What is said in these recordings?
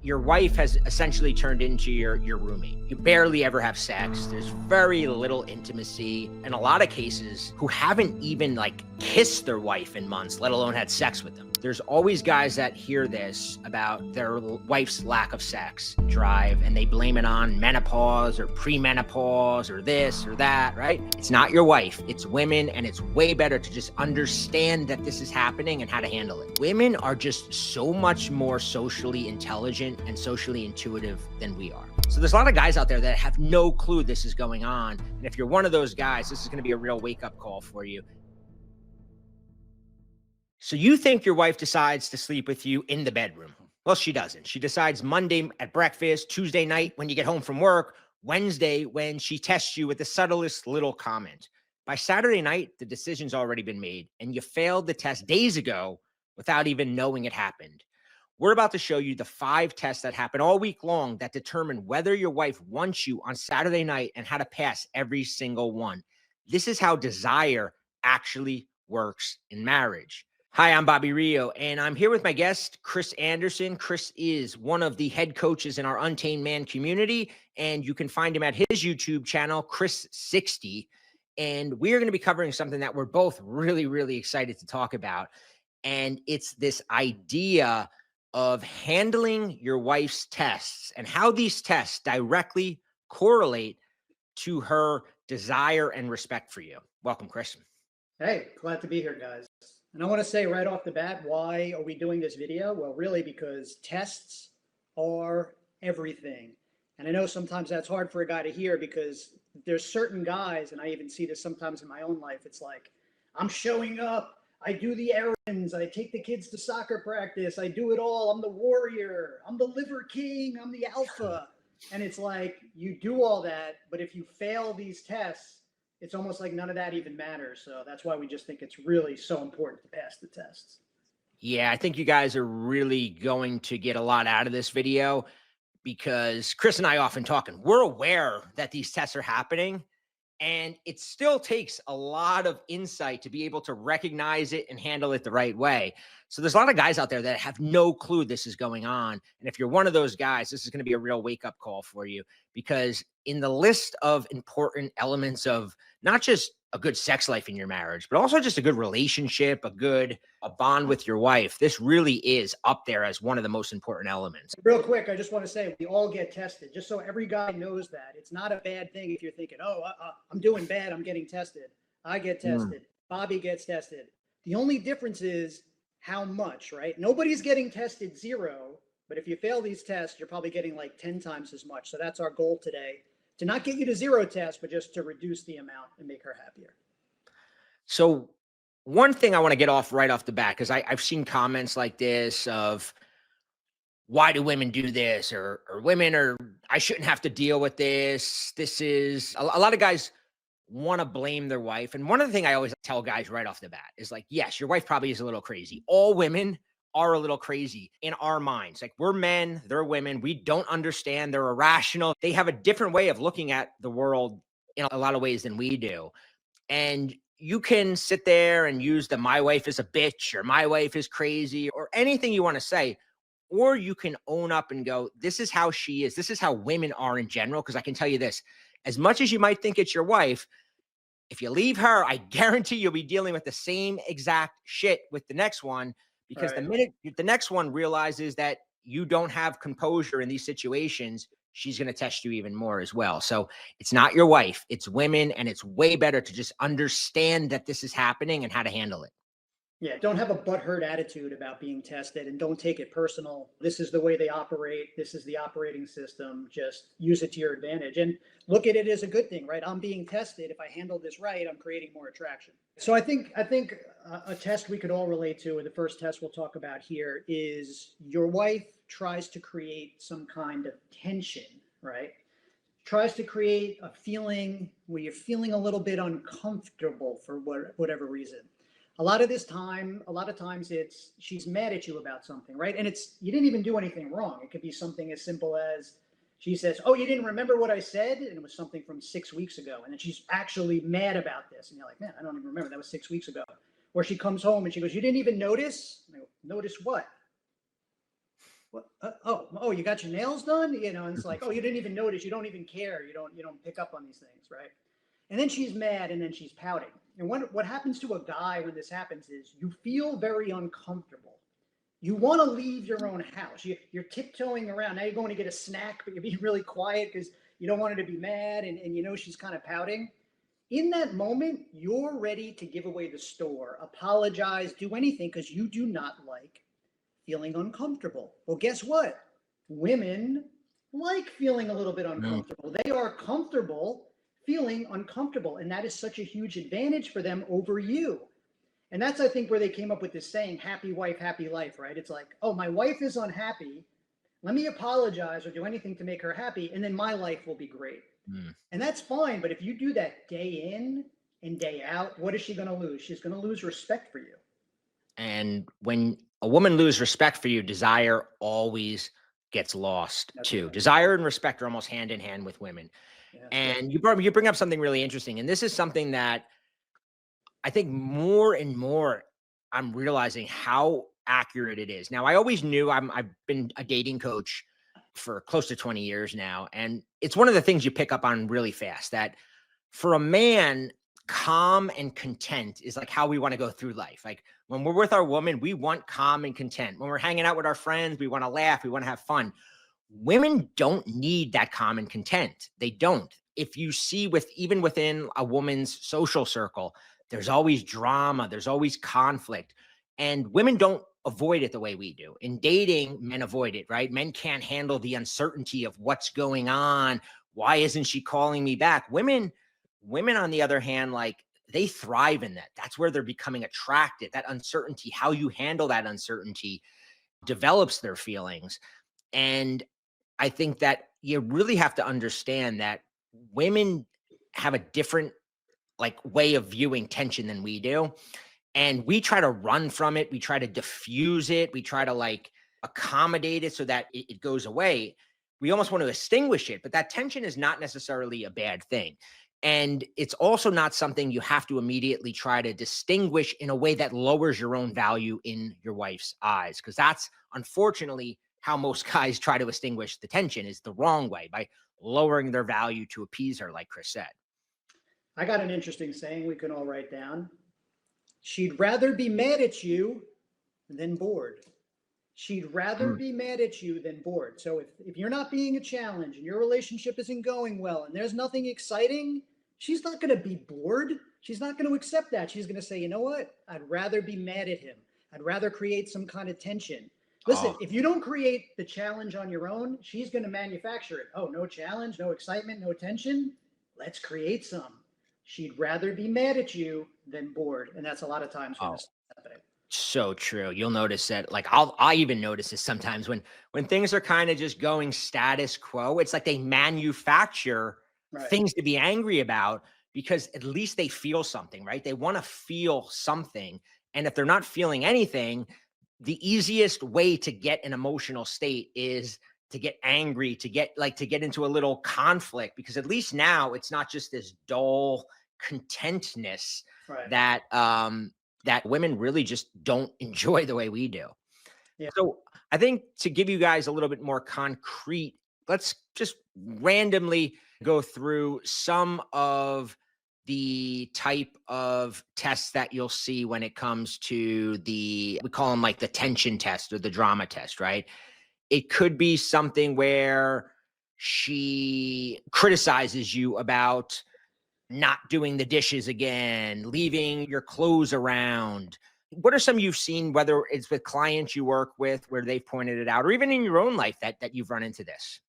your wife has essentially turned into your roommate. You barely ever have sex. There's very little intimacy. In a lot of cases, who haven't even like kissed their wife in months, let alone had sex with them. There's always guys that hear this about their wife's lack of sex drive, and they blame it on menopause or premenopause or this or that, right? It's not your wife, it's women, and it's way better to just understand that this is happening and how to handle it. Women are just so much more socially intelligent and socially intuitive than we are. So there's a lot of guys out there that have no clue this is going on. And if you're one of those guys, this is going to be a real wake-up call for you. So you think your wife decides to sleep with you in the bedroom. Well, she doesn't. She decides Monday at breakfast, Tuesday night when you get home from work, Wednesday when she tests you with the subtlest little comment. By Saturday night, the decision's already been made, and you failed the test days ago without even knowing it happened. We're about to show you the 5 tests that happen all week long that determine whether your wife wants you on Saturday night and how to pass every single one. This is how desire actually works in marriage. Hi, I'm Bobby Rio, and I'm here with my guest, Chris Anderson. Chris is one of the head coaches in our Untamed Man community, and you can find him at his YouTube channel, Chris60. And we're going to be covering something that we're both really, really excited to talk about. And it's this idea of handling your wife's tests and how these tests directly correlate to her desire and respect for you. Welcome, Chris. Hey, glad to be here, guys. And I want to say right off the bat, why are we doing this video? Well, really because tests are everything. And I know sometimes that's hard for a guy to hear because there's certain guys, and I even see this sometimes in my own life, it's like, I'm showing up, I do the errands, I take the kids to soccer practice, I do it all, I'm the warrior, I'm the liver king, I'm the alpha. And it's like, you do all that, but if you fail these tests, it's almost like none of that even matters. So that's why we just think it's really so important to pass the tests. Yeah, I think you guys are really going to get a lot out of this video because Chris and I often talking, we're aware that these tests are happening, and it still takes a lot of insight to be able to recognize it and handle it the right way. So there's a lot of guys out there that have no clue this is going on. And if you're one of those guys, this is going to be a real wake-up call for you, because in the list of important elements of not just a good sex life in your marriage, but also just a good relationship, a bond with your wife, this really is up there as one of the most important elements. Real quick, I just want to say we all get tested, just so every guy knows that. It's not a bad thing if you're thinking, oh, I'm doing bad, I'm getting tested. I get tested. Bobby gets tested. The only difference is how much, right? Nobody's getting tested 0, but if you fail these tests, you're probably getting like 10 times as much. So that's our goal today, to not get you to 0 tests, but just to reduce the amount and make her happier. So one thing I want to get off right off the bat, because I've seen comments like this of, why do women do this? Or women are, I shouldn't have to deal with this. This is, a lot of guys want to blame their wife. And one of the things I always tell guys right off the bat is like, yes, your wife probably is a little crazy. All women are a little crazy in our minds. Like, we're men, they're women. We don't understand. They're irrational. They have a different way of looking at the world in a lot of ways than we do. And you can sit there and use the my wife is a bitch or my wife is crazy or anything you want to say, or you can own up and go, this is how she is. This is how women are in general. Because I can tell you this, as much as you might think it's your wife, if you leave her, I guarantee you'll be dealing with the same exact shit with the next one, because the minute the next one realizes that you don't have composure in these situations, she's going to test you even more as well. So it's not your wife, it's women, and it's way better to just understand that this is happening and how to handle it. Yeah, don't have a butthurt attitude about being tested, and don't take it personal. This is the way they operate. This is the operating system. Just use it to your advantage and look at it as a good thing, right? I'm being tested. If I handle this right, I'm creating more attraction. So I think a test we could all relate to, or the first test we'll talk about here, is your wife tries to create some kind of tension, right? Tries to create a feeling where you're feeling a little bit uncomfortable for whatever reason. A lot of times it's she's mad at you about something, right? And it's, you didn't even do anything wrong. It could be something as simple as she says, oh, you didn't remember what I said? And it was something from 6 weeks ago. And then she's actually mad about this. And you're like, man, I don't even remember. That was 6 weeks ago. Or she comes home and she goes, you didn't even notice? And I go, notice what? What? Oh, you got your nails done? And it's like, oh, you didn't even notice. You don't even care. You don't pick up on these things, right? And then she's mad, and then she's pouting. And what happens to a guy when this happens is you feel very uncomfortable. You want to leave your own house. You're tiptoeing around. Now you're going to get a snack, but you're being really quiet because you don't want her to be mad, and she's kind of pouting. In that moment, you're ready to give away the store, apologize, do anything because you do not like feeling uncomfortable. Well, guess what? Women like feeling a little bit Mm. uncomfortable. They are comfortable feeling uncomfortable. And that is such a huge advantage for them over you. And that's, I think, where they came up with this saying, happy wife, happy life, right? It's like, oh, my wife is unhappy. Let me apologize or do anything to make her happy. And then my life will be great. Mm. And that's fine. But if you do that day in and day out, what is she going to lose? She's going to lose respect for you. And when a woman loses respect for you, desire always gets lost That's too. right. Desire and respect are almost hand in hand with women. Yeah. And you bring up something really interesting. And this is something that I think more and more I'm realizing how accurate it is. Now, I always knew I've been a dating coach for close to 20 years now. And it's one of the things you pick up on really fast that for a man, calm and content is like how we want to go through life. Like when we're with our woman, we want calm and content. When we're hanging out with our friends, we want to laugh, we want to have fun. Women don't need that calm and content. They don't. If you see even within a woman's social circle, there's always drama, there's always conflict. And women don't avoid it the way we do. In dating, men avoid it, right? Men can't handle the uncertainty of what's going on. Why isn't she calling me back? Women, on the other hand, like they thrive in that. That's where they're becoming attracted. That uncertainty, how you handle that uncertainty develops their feelings. And I think that you really have to understand that women have a different like way of viewing tension than we do. And we try to run from it. We try to diffuse it. We try to like accommodate it so that it goes away. We almost want to extinguish it, but that tension is not necessarily a bad thing. And it's also not something you have to immediately try to distinguish in a way that lowers your own value in your wife's eyes. Because that's unfortunately how most guys try to extinguish the tension is the wrong way by lowering their value to appease her, like Chris said. I got an interesting saying we can all write down. She'd rather be mad at you than bored. She'd rather Mm. be mad at you than bored. So if you're not being a challenge and your relationship isn't going well and there's nothing exciting, she's not going to be bored. She's not going to accept that. She's going to say, you know what? I'd rather be mad at him. I'd rather create some kind of tension. Listen, Oh, if you don't create the challenge on your own, she's going to manufacture it. Oh, no challenge, no excitement, no tension. Let's create some. She'd rather be mad at you than bored. And that's a lot of times when oh. this is happening. So true. You'll notice that like I even notice this sometimes when things are kind of just going status quo, it's like they manufacture Right. things to be angry about because at least they feel something, right? They want to feel something. And if they're not feeling anything, the easiest way to get an emotional state is to get angry, to get into a little conflict because at least now it's not just this dull contentness Right. that women really just don't enjoy the way we do. Yeah. So I think to give you guys a little bit more concrete, let's just randomly go through some of the type of tests that you'll see when it comes to we call them like the tension test or the drama test, right? It could be something where she criticizes you about not doing the dishes again, leaving your clothes around. What are some you've seen, whether it's with clients you work with where they've pointed it out, or even in your own life that you've run into this?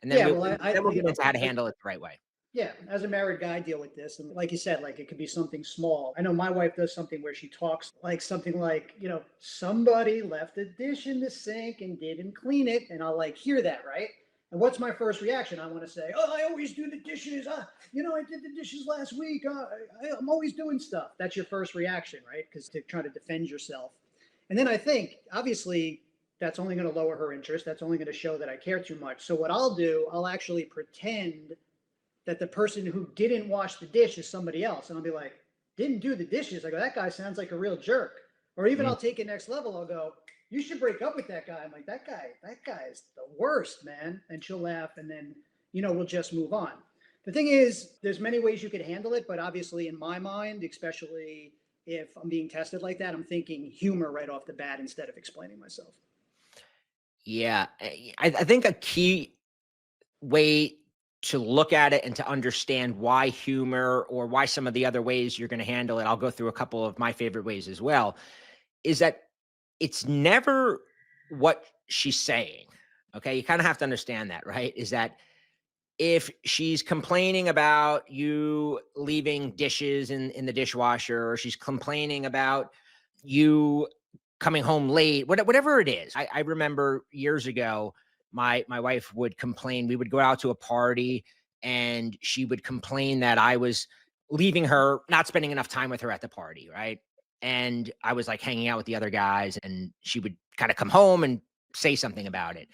And then Yeah. Well, we'll get into how to handle it the right way. yeah, as a married guy, I deal with this. And like you said, like it could be something small. I know my wife does something where she talks like something like, somebody left a dish in the sink and didn't clean it. And I'll like hear that, right? And what's my first reaction? I want to say, oh, I always do the dishes. I did the dishes last week. I'm always doing stuff. That's your first reaction, right? Because to try to defend yourself. And then I think, obviously, that's only going to lower her interest. That's only going to show that I care too much. So what I'll do, I'll actually pretend that the person who didn't wash the dish is somebody else. And I'll be like, didn't do the dishes. I go, that guy sounds like a real jerk. Or even Mm. I'll take it next level. I'll go, you should break up with that guy. I'm like, that guy is the worst, man. And she'll laugh, and then, we'll just move on. The thing is, there's many ways you could handle it, but obviously in my mind, especially if I'm being tested like that, I'm thinking humor right off the bat instead of explaining myself. Yeah. I think a key way to look at it and to understand why humor or why some of the other ways you're going to handle it, I'll go through a couple of my favorite ways as well, is that it's never what she's saying. Okay. You kind of have to understand that, right? Is that if she's complaining about you leaving dishes in the dishwasher, or she's complaining about you coming home late, whatever it is. I remember years ago, my wife would complain. We would go out to a party, and she would complain that I was leaving her, not spending enough time with her at the party, right? And I was like hanging out with the other guys, and she would kind of come home and say something about it.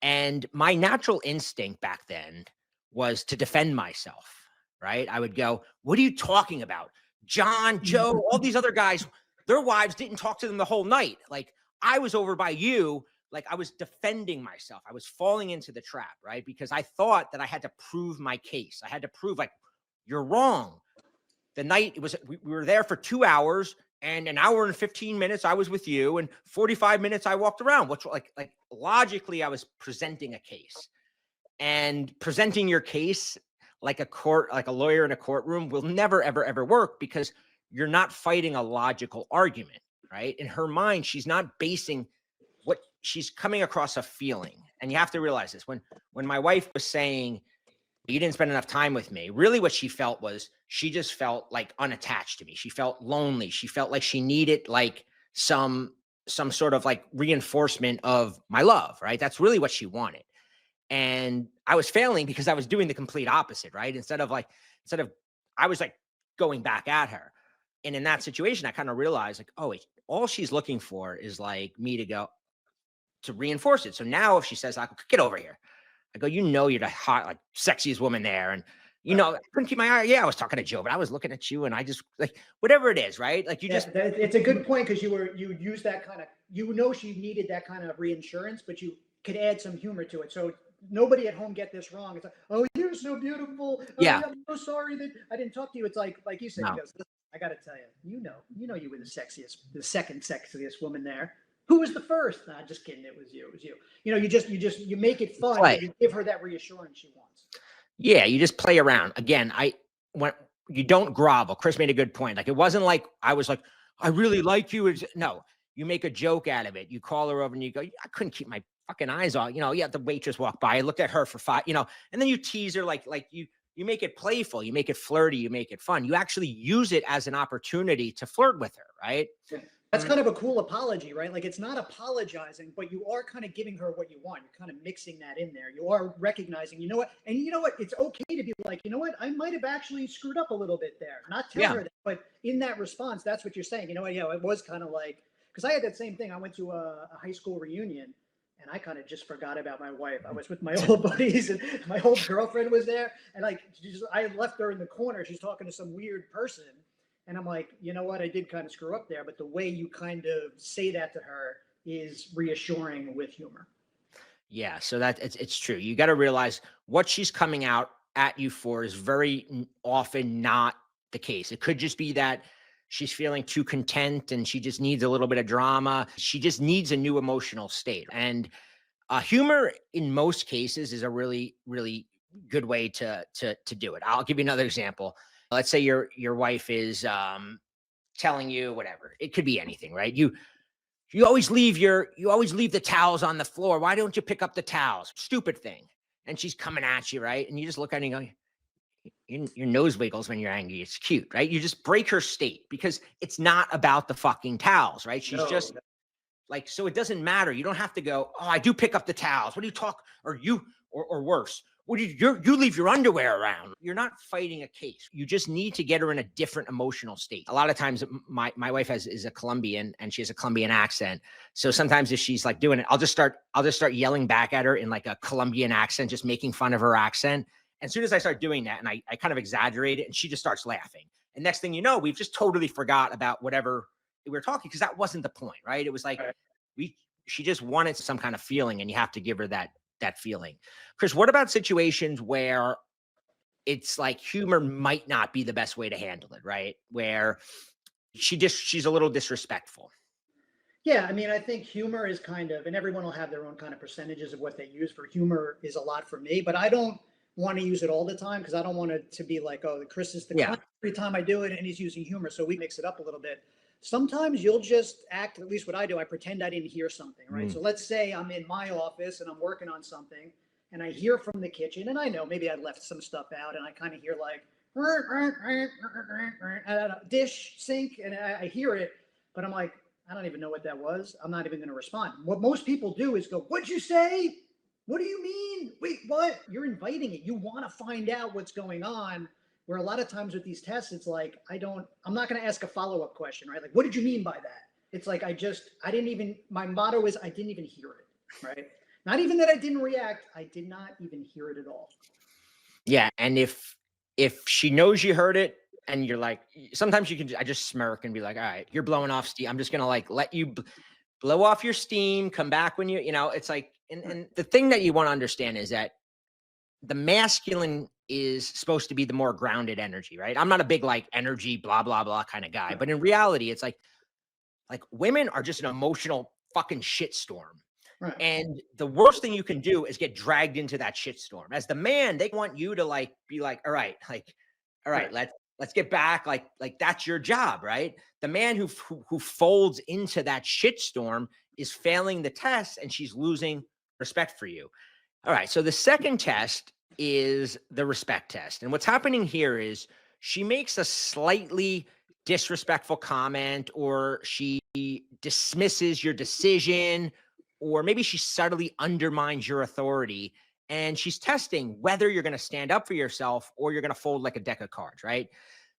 And my natural instinct back then was to defend myself, right? I would go, "What are you talking about? John, Joe, all these other guys, their wives didn't talk to them the whole night. Like, I was over by you." Like, I was defending myself. I was falling into the trap, right? Because I thought that I had to prove my case. I had to prove, like, you're wrong. The night it was, we were there for 2 hours, and an hour and 15 minutes I was with you, and 45 minutes I walked around. Which, like logically, I was presenting a case. And presenting your case like like a lawyer in a courtroom will never, ever, ever work, because you're not fighting a logical argument, right? In her mind, she's not basing what she's coming across a feeling. And you have to realize this. When my wife was saying, "You didn't spend enough time with me," really what she felt was she just felt like unattached to me. She felt lonely. She felt like she needed like some sort of like reinforcement of my love, right? That's really what she wanted. And I was failing because I was doing the complete opposite, right? Instead of I was like going back at her. And in that situation, I kind of realized like, oh, wait, all she's looking for is like me to go to reinforce it. So now if she says, like, "Get over here," I go, you're the hot, like sexiest woman there. And I couldn't keep my eye. Yeah, I was talking to Joe, but I was looking at you, and I just like whatever it is, right? Like you Yeah, just it's a good point, because you use that kind of, she needed that kind of reinsurance, but you could add some humor to it. So nobody at home get this wrong. It's like, "Oh, you're so beautiful. Oh, yeah, yeah, I'm so sorry that I didn't talk to you." It's like you said, he no. goes, "Listen, I got to tell you, you were the sexiest, the second sexiest woman there. Who was the first?" Nah, just kidding. It was you. It was you. You make it fun, Play. but you give her that reassurance she wants. Yeah, you just play around. Again, when you don't grovel. Chris made a good point. Like, it wasn't like I was like, "I really like you." No, you make a joke out of it. You call her over and you go, "I couldn't keep my fucking eyes on." Yeah, the waitress walked by. I looked at her for five. And then you tease her like you make it playful, you make it flirty, you make it fun. You actually use it as an opportunity to flirt with her, right? Yeah. That's kind of a cool apology, right? Like, it's not apologizing, but you are kind of giving her what you want. You're kind of mixing that in there. You are recognizing, you know what? And you know what? It's okay to be like, you know what? I might have actually screwed up a little bit there. Not tell Yeah. her that, but in that response, that's what you're saying. You know what? Yeah, it was kind of like, because I had that same thing. I went to a high school reunion, and I kind of just forgot about my wife. I was with my old buddies, and my old girlfriend was there. And like, I left her in the corner. She's talking to some weird person. And I'm like, you know what? I did kind of screw up there, but the way you kind of say that to her is reassuring with humor. Yeah, so that it's true. You got to realize what she's coming out at you for is very often not the case. It could just be that she's feeling too content and she just needs a little bit of drama. She just needs a new emotional state. And humor in most cases is a really, really good way to do it. I'll give you another example. Let's say your wife is telling you whatever. It could be anything, right? You always leave the towels on the floor. Why don't you pick up the towels? Stupid thing. And she's coming at you, right? And you just look at her and you go, your nose wiggles when you're angry. It's cute, right? You just break her state because it's not about the fucking towels, right? She's No, just like, so it doesn't matter. You don't have to go, "Oh, I do pick up the towels. What do you talk?" Or worse. What do you leave your underwear around? You're not fighting a case. You just need to get her in a different emotional state. A lot of times my wife is a Colombian, and she has a Colombian accent. So sometimes if she's like doing it, I'll just start yelling back at her in like a Colombian accent, just making fun of her accent. And as soon as I start doing that, and I kind of exaggerate it, and she just starts laughing. And next thing you know, we've just totally forgot about whatever we were talking, because that wasn't the point, right? It was like, right. We she just wanted some kind of feeling, and you have to give her that feeling. Chris, what about situations where it's like humor might not be the best way to handle it, right? Where she's a little disrespectful. Yeah, I mean, I think humor is kind of, and everyone will have their own kind of percentages of what they use for humor is a lot for me, but I don't want to use it all the time because I don't want it to be like, oh, Chris is the Yeah. clown every time I do it and he's using humor. So we mix it up a little bit. Sometimes you'll just act, at least what I do, I pretend I didn't hear something, right? Mm. So let's say I'm in my office and I'm working on something and I hear from the kitchen and I know maybe I left some stuff out and I kind of hear like, dish, sink, and I hear it, but I'm like, I don't even know what that was. I'm not even going to respond. What most people do is go, "What'd you say? What do you mean? Wait, what?" You're inviting it. You want to find out what's going on. Where a lot of times with these tests, it's like, I'm not going to ask a follow up question, right? Like, what did you mean by that? It's like, I didn't even, my motto is, I didn't even hear it, right? Not even that I didn't react, I did not even hear it at all. Yeah, and if she knows you heard it and you're like, sometimes you can I just smirk and be like, all right, you're blowing off steam. I'm just gonna like let you blow off your steam, come back when it's like, Right. and the thing that you want to understand is that the masculine is supposed to be the more grounded energy, right? I'm not a big like energy, blah, blah, blah kind of guy. Right. But in reality, it's like women are just an emotional fucking shitstorm. Right. And the worst thing you can do is get dragged into that shitstorm. As the man, they want you to like be like, all right, Right. let's get back. Like that's your job, right? The man who folds into that shitstorm is failing the test, and she's losing respect for you. All right. So the second test is the respect test. And what's happening here is she makes a slightly disrespectful comment, or she dismisses your decision, or maybe she subtly undermines your authority. And she's testing whether you're going to stand up for yourself or you're going to fold like a deck of cards, right?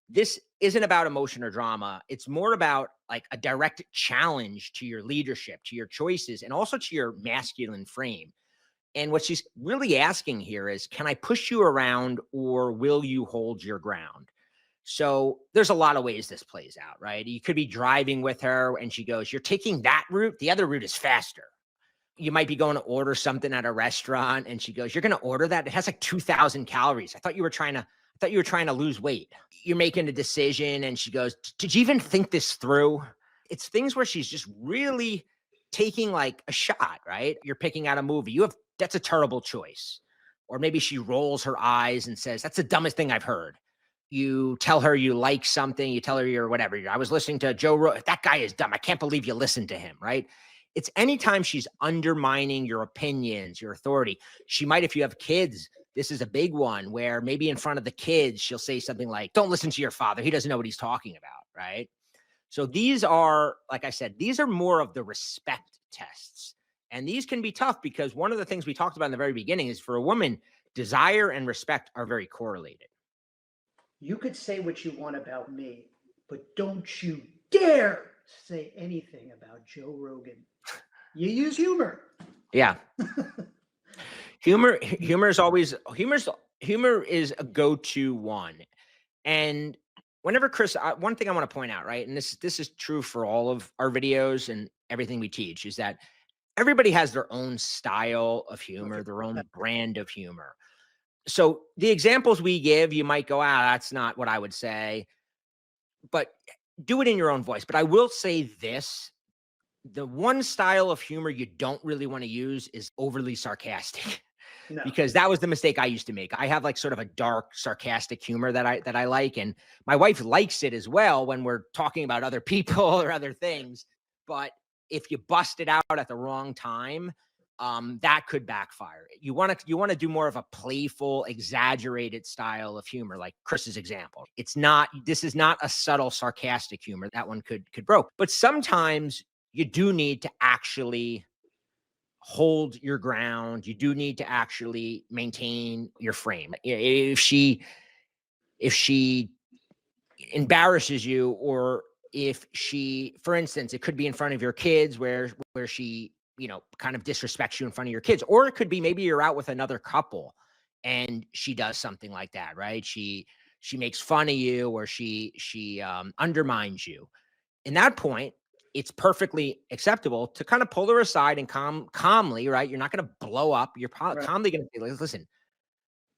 This isn't about emotion or drama. It's more about like a direct challenge to your leadership, to your choices, and also to your masculine frame. And what she's really asking here is, can I push you around or will you hold your ground? So there's a lot of ways this plays out, right? You could be driving with her and she goes, you're taking that route. The other route is faster. You might be going to order something at a restaurant and she goes, you're going to order that? It has like 2,000 calories. I thought you were trying to lose weight. You're making a decision and she goes, did you even think this through? It's things where she's just really taking like a shot, right? You're picking out a movie. That's a terrible choice. Or maybe she rolls her eyes and says, that's the dumbest thing I've heard. You tell her you like something, you tell her you're whatever. I was listening to Joe Rogan. That guy is dumb. I can't believe you listened to him, right? It's anytime she's undermining your opinions, your authority. She might, if you have kids, this is a big one where maybe in front of the kids, she'll say something like, don't listen to your father. He doesn't know what he's talking about, right? So these are, like I said, these are more of the respect tests. And these can be tough because one of the things we talked about in the very beginning is for a woman, desire and respect are very correlated. You could say what you want about me, but don't you dare say anything about Joe Rogan. You use humor. Yeah. Humor is always humor is a go-to one. And whenever Chris, one thing I want to point out, right? And this is true for all of our videos and everything we teach, is that everybody has their own style of Okay. humor, their own brand of humor. So the examples we give, you might go, that's not what I would say, but do it in your own voice. But I will say this, the one style of humor you don't really want to use is overly sarcastic. No. Because that was the mistake I used to make. I have like sort of a dark, sarcastic humor that I like, and my wife likes it as well when we're talking about other people or other things. But if you bust it out at the wrong time, that could backfire. You want to do more of a playful, exaggerated style of humor, like Chris's example. This is not a subtle, sarcastic humor. That one could broke. But sometimes you do need to actually hold your ground. You do need to actually maintain your frame. If she embarrasses you, or if she, for instance, it could be in front of your kids where she, kind of disrespects you in front of your kids, or it could be maybe you're out with another couple and she does something like that, right? She makes fun of you, or she undermines you. In that point, it's perfectly acceptable to kind of pull her aside and calmly, right? You're not going to blow up. You're probably Right. calmly going to say, like, listen,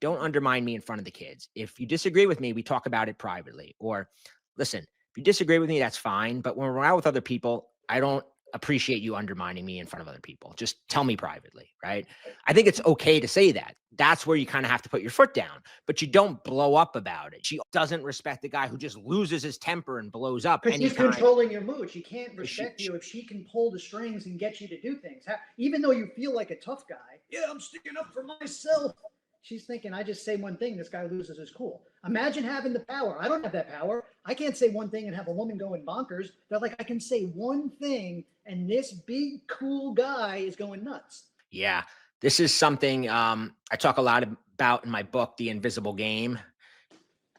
don't undermine me in front of the kids. If you disagree with me, we talk about it privately. Or listen, if you disagree with me, that's fine. But when we're out with other people, I don't appreciate you undermining me in front of other people. Just tell me privately, right? I think it's okay to say that. That's where you kind of have to put your foot down, but you don't blow up about it. She doesn't respect the guy who just loses his temper and blows up Because she's anytime. controlling your mood. She can't She, respect you if she can pull the strings and get you to do things. Even though you feel like a tough guy, yeah, I'm sticking up for myself. She's thinking, I just say one thing, this guy loses his cool. Imagine having the power. I don't have that power. I can't say one thing and have a woman going bonkers. They're like, I can say one thing and this big, cool guy is going nuts. yeah, this is something I talk a lot about in my book, The Invisible Game,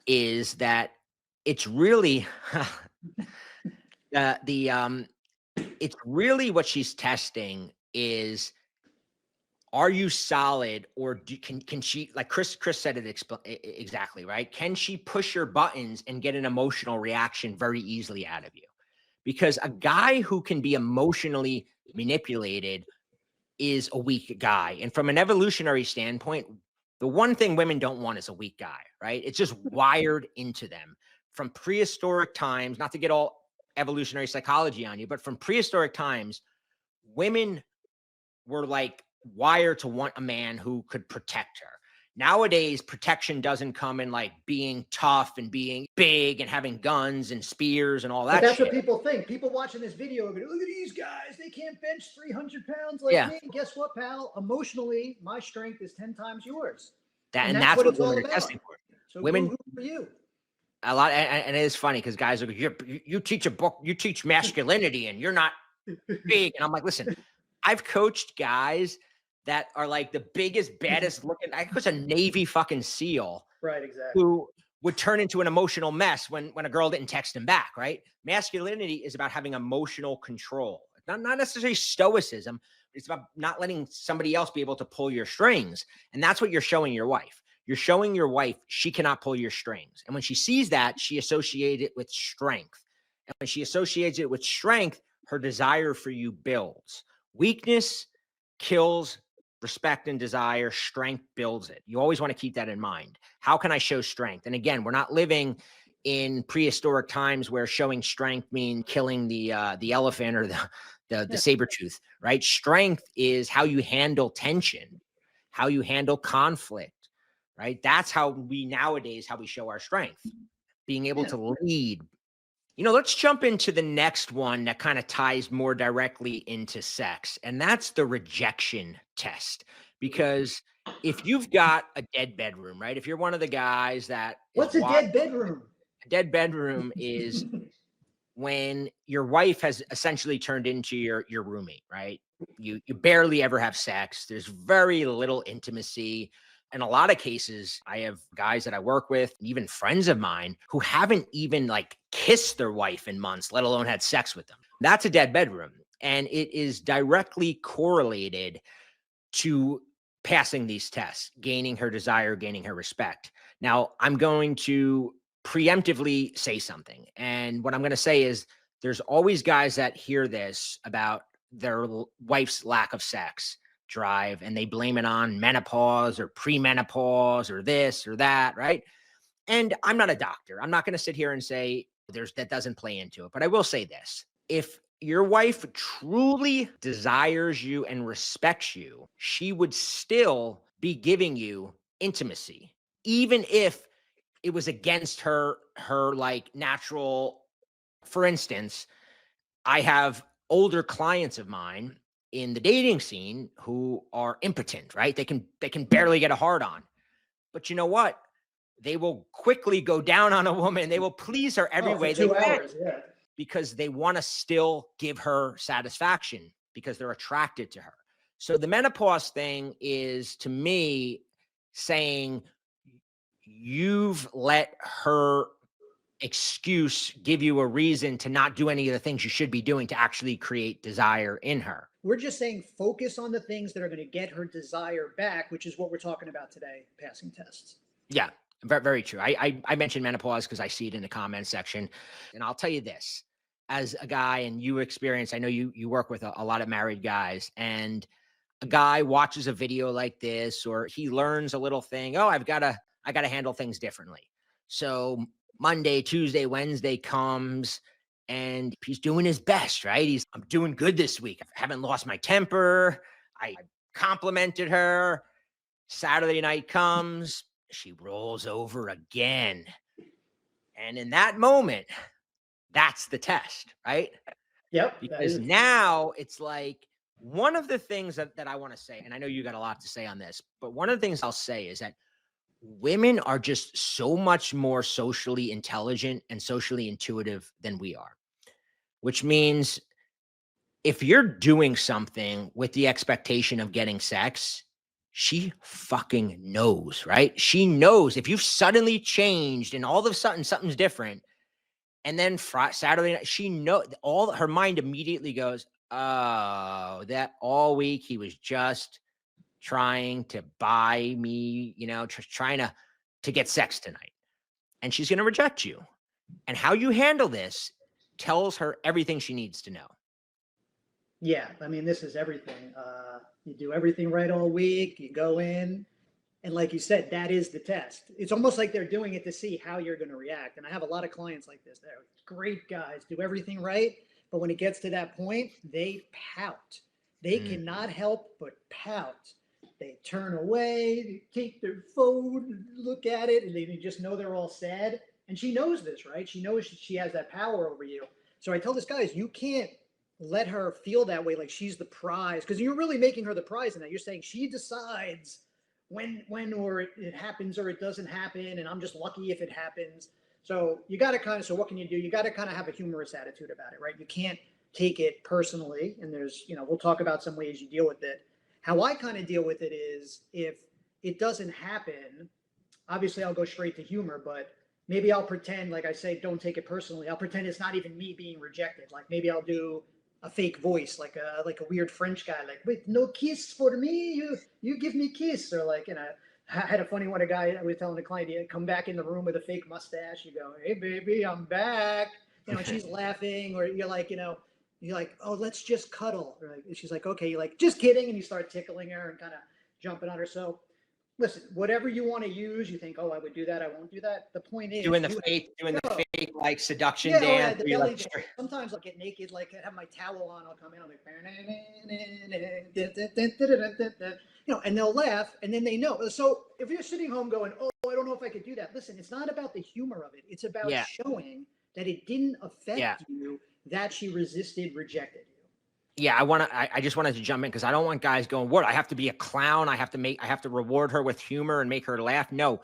is that it's really the it's really what she's testing is, are you solid, or can she, like Chris said it exactly right? Can she push your buttons and get an emotional reaction very easily out of you? Because a guy who can be emotionally manipulated is a weak guy. And from an evolutionary standpoint, the one thing women don't want is a weak guy, right? It's just wired into them from prehistoric times, not to get all evolutionary psychology on you, but from prehistoric times, women were like wired to want a man who could protect her. Nowadays, protection doesn't come in like being tough and being big and having guns and spears and all But that that's what shit. people think. People watching this video are going, look at these guys. They can't bench 300 pounds like Yeah. me. Guess what, pal? Emotionally, my strength is 10 times yours. That And and that's that's what what it's women all are about. testing for. So boo Women hoo for you. a lot, and it is funny because guys are, you teach a book, you teach masculinity, and you're not big. And I'm like, listen, I've coached guys that are like the biggest, baddest looking. I coached a Navy fucking SEAL Right, exactly. who would turn into an emotional mess when a girl didn't text him back, right? Masculinity is about having emotional control. Not necessarily stoicism. It's about not letting somebody else be able to pull your strings. And that's what you're showing your wife. You're showing your wife she cannot pull your strings. And when she sees that, she associates it with strength. And when she associates it with strength, her desire for you builds. Weakness kills respect and desire. Strength builds it. You always want to keep that in mind. How can I show strength? And again, we're not living in prehistoric times where showing strength means killing the elephant or the Yeah. saber tooth, right? Strength is how you handle tension, how you handle conflict, right? That's how we nowadays how we show our strength, being able Yeah. to lead. Let's jump into the next one that kind of ties more directly into sex, and that's the rejection test. Because if you've got a dead bedroom, right? If you're one of the guys that is What's a watching, dead bedroom? a dead bedroom is when your wife has essentially turned into your roommate, right? You barely ever have sex. There's very little intimacy. In a lot of cases, I have guys that I work with, even friends of mine, who haven't even like kissed their wife in months, let alone had sex with them. That's a dead bedroom. And it is directly correlated to passing these tests, gaining her desire, gaining her respect. Now, I'm going to preemptively say something. And what I'm going to say is there's always guys that hear this about their wife's lack of sex drive and they blame it on menopause or premenopause or this or that, right? And I'm not a doctor. I'm not going to sit here and say that doesn't play into it. But I will say this. If your wife truly desires you and respects you, she would still be giving you intimacy, even if it was against her like natural. For instance, I have older clients of mine in the dating scene who are impotent, right? They can barely get a hard on. But you know what? They will quickly go down on a woman. They will please her every Oh, for way they two can hours. Yeah. because they want to still give her satisfaction because they're attracted to her. So the menopause thing is to me saying you've let her excuse give you a reason to not do any of the things you should be doing to actually create desire in her. We're just saying focus on the things that are going to get her desire back, which is what we're talking about today, passing tests. Yeah, very, very true. I mentioned menopause because I see it in the comments section. And I'll tell you this. as a guy, and you experience, I know you work with a lot of married guys, and a guy watches a video like this, or he learns a little thing. Oh, I gotta handle things differently. So Monday, Tuesday, Wednesday comes, and he's doing his best, right? I'm doing good this week. I haven't lost my temper. I complimented her. Saturday night comes, she rolls over again. And in that moment, that's the test, right? Yep, that Because is. now it's like one of the things that I want to say, and I know you got a lot to say on this, but one of the things I'll say is that women are just so much more socially intelligent and socially intuitive than we are, which means if you're doing something with the expectation of getting sex, she fucking knows, right? She knows if you've suddenly changed and all of a sudden something's different, and then Saturday night, she know all her mind immediately goes, "Oh, that all week he was just trying to buy me, trying to get sex tonight." And she's going to reject you. And how you handle this tells her everything she needs to know. Yeah, I mean, this is everything. You do everything right all week, you go in, and like you said, that is the test. It's almost like they're doing it to see how you're going to react. And I have a lot of clients like this. They're great guys, do everything right. But when it gets to that point, they pout. They Mm. cannot help but pout. They turn away, they take their phone, look at it, and they just know they're all sad. And she knows this, right? She knows she has that power over you. So I tell this guys, you can't let her feel that way, like she's the prize, because you're really making her the prize in that. You're saying she decides when or it happens or it doesn't happen, and I'm just lucky if it happens. So you got to kind of, so what can you do? You got to kind of have a humorous attitude about it, right? You can't take it personally. And there's, we'll talk about some ways you deal with it. How I kind of deal with it is, if it doesn't happen, obviously I'll go straight to humor, but maybe I'll pretend, like I say, don't take it personally. I'll pretend it's not even me being rejected. Like maybe I'll do a fake voice, like a weird French guy, like, wait, no kiss for me, you give me kiss, or like, I had a funny one. A guy, I was telling a client, you come back in the room with a fake mustache. You go, hey baby, I'm back. And she's laughing, or you're like, oh, let's just cuddle. Or like, she's like, okay. You're like, just kidding, and you start tickling her and kind of jumping on her. So listen, whatever you want to use, you think, oh, I would do that, I won't do that. The point is, Doing the go. fake like seduction Yeah, oh yeah, dance the where you belly like dance. Sometimes I'll get naked, like I have my towel on, I'll come in, I'm like, and they'll laugh, and then they know. So if you're sitting home going, oh, I don't know if I could do that, listen, it's not about the humor of it. It's about yeah, showing that it didn't yeah. affect you, that she resisted, rejected you. Yeah, I just wanted to jump in because I don't want guys going, what? I have to be a clown. I have to reward her with humor and make her laugh. No,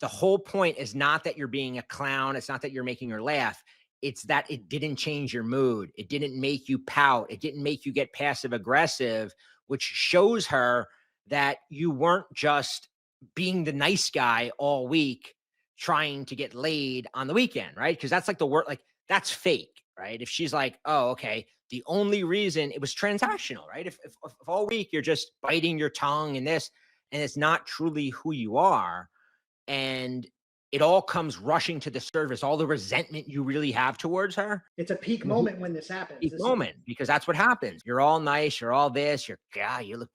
the whole point is not that you're being a clown. It's not that you're making her laugh. It's that it didn't change your mood. It didn't make you pout. It didn't make you get passive aggressive, which shows her that you weren't just being the nice guy all week trying to get laid on the weekend, right? Because that's like the word, like that's fake, right? If she's like, oh, okay, the only reason it was transactional, right? If all week you're just biting your tongue and this, and it's not truly who you are, and it all comes rushing to the surface, all the resentment you really have towards her. It's a peak You know, moment when this happens. peak This is moment, because that's what happens. You're all nice, you're all this, you're God, you look,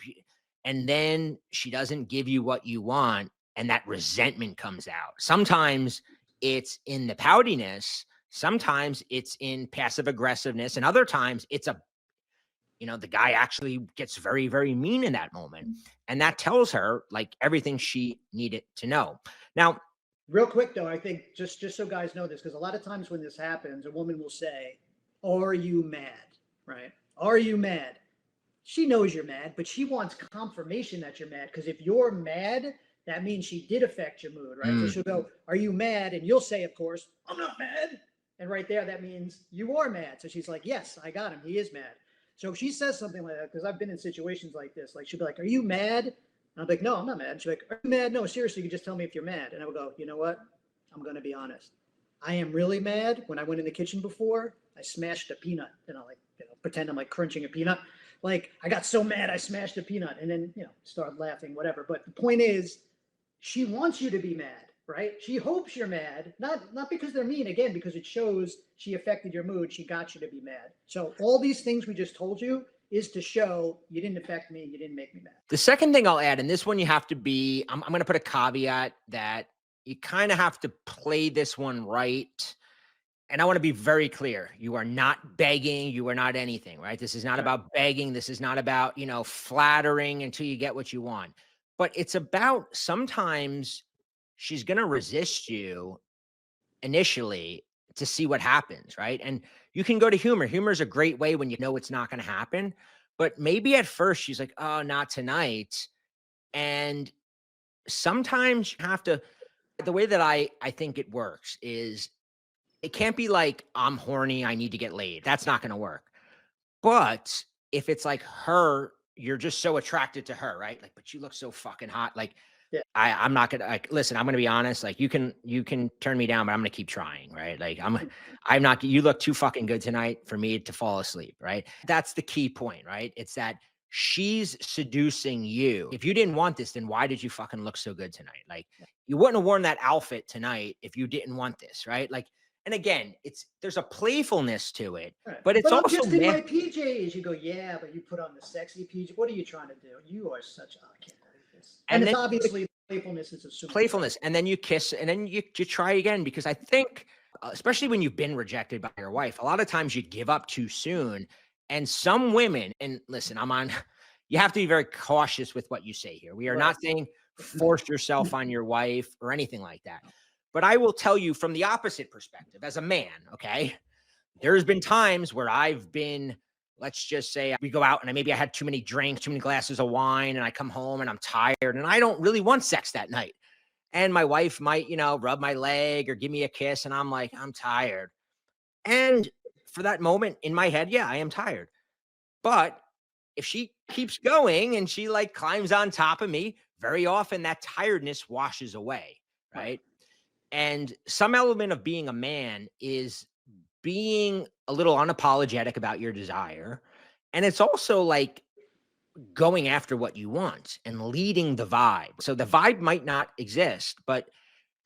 and then she doesn't give you what you want, and that resentment comes out. Sometimes it's in the poutiness, sometimes it's in passive aggressiveness, and other times it's the guy actually gets very, very mean in that moment. And that tells her like everything she needed to know. Now, real quick though. I think just so guys know this, because a lot of times when this happens, a woman will say, are you mad? Right? Are you mad? She knows you're mad, but she wants confirmation that you're mad. Because if you're mad, that means she did affect your mood, right? So mm, she'll go, are you mad? And you'll say, of course, I'm not mad. And right there, that means you are mad. So she's like, yes, I got him. He is mad. So if she says something like that, because I've been in situations like this, like she'll be like, are you mad? And I'm like, no, I'm not mad. She's like, are you mad? No, seriously, you can just tell me if you're mad. And I would go, you know what? I'm going to be honest. I am really mad. When I went in the kitchen before, I smashed a peanut. And I pretend I'm like crunching a peanut. Like I got so mad I smashed a peanut, and then start laughing, whatever. But the point is, she wants you to be mad, right? She hopes you're mad, not because they're mean, again, because it shows she affected your mood. She got you to be mad. So all these things we just told you is to show you didn't affect me, you didn't make me mad. The second thing I'll add, and this one you have to be, I'm going to put a caveat that you kind of have to play this one right. And I want to be very clear. You are not begging. You are not anything, right? This is not Right. about begging. This is not about, flattering until you get what you want. But it's about sometimes she's going to resist you initially to see what happens, right? And you can go to humor. Humor is a great way when you know it's not going to happen. But maybe at first she's like, oh, not tonight. And sometimes you have to, the way that I think it works is it can't be like, I'm horny, I need to get laid. That's not going to work. But if it's like her, you're just so attracted to her, right? Like, but you look so fucking hot. Like, Yeah. I'm not gonna like listen, I'm gonna be honest. Like you can turn me down, but I'm gonna keep trying, right? Like I'm not you look too fucking good tonight for me to fall asleep, right? That's the key point, right? It's that she's seducing you. If you didn't want this, then why did you fucking look so good tonight? Like you wouldn't have worn that outfit tonight if you didn't want this, right? Like, and again, there's a playfulness to it, Right. but it's But I'm also just in my PJs. You go, yeah, but you put on the sexy PJ. What are you trying to do? You are such a, I can't believe this. And and it's then obviously playfulness is assumed. playfulness, and then you kiss, and then you try again because I think, especially when you've been rejected by your wife, a lot of times you give up too soon. And some women, and listen, you have to be very cautious with what you say here. We are Right. not saying force yourself on your wife or anything like that. But I will tell you from the opposite perspective as a man, okay? There's been times where I've been, let's just say we go out and maybe I had too many drinks, too many glasses of wine, and I come home and I'm tired and I don't really want sex that night. And my wife might, rub my leg or give me a kiss. And I'm like, I'm tired. And for that moment in my head, yeah, I am tired. But if she keeps going and she like climbs on top of me, very often that tiredness washes away. Right. Right. And some element of being a man is being a little unapologetic about your desire. And it's also like going after what you want and leading the vibe. So the vibe might not exist, but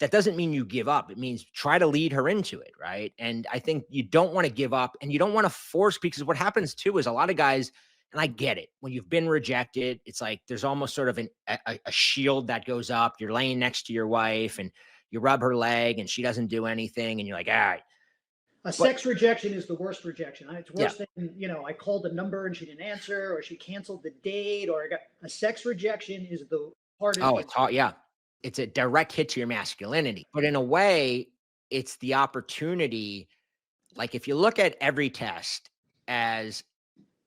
that doesn't mean you give up. It means try to lead her into it, right? And I think you don't want to give up and you don't want to force, because what happens too is a lot of guys, and I get it, when you've been rejected, it's like there's almost sort of a shield that goes up. You're laying next to your wife and you rub her leg and she doesn't do anything. And you're like, all right. A But sex rejection is the worst rejection. It's yeah. worse than, I called a number and she didn't answer, or she canceled the date, or I got a sex rejection is the hardest. Oh, it's hard. Yeah. It's a direct hit to your masculinity. But in a way, it's the opportunity. Like if you look at every test as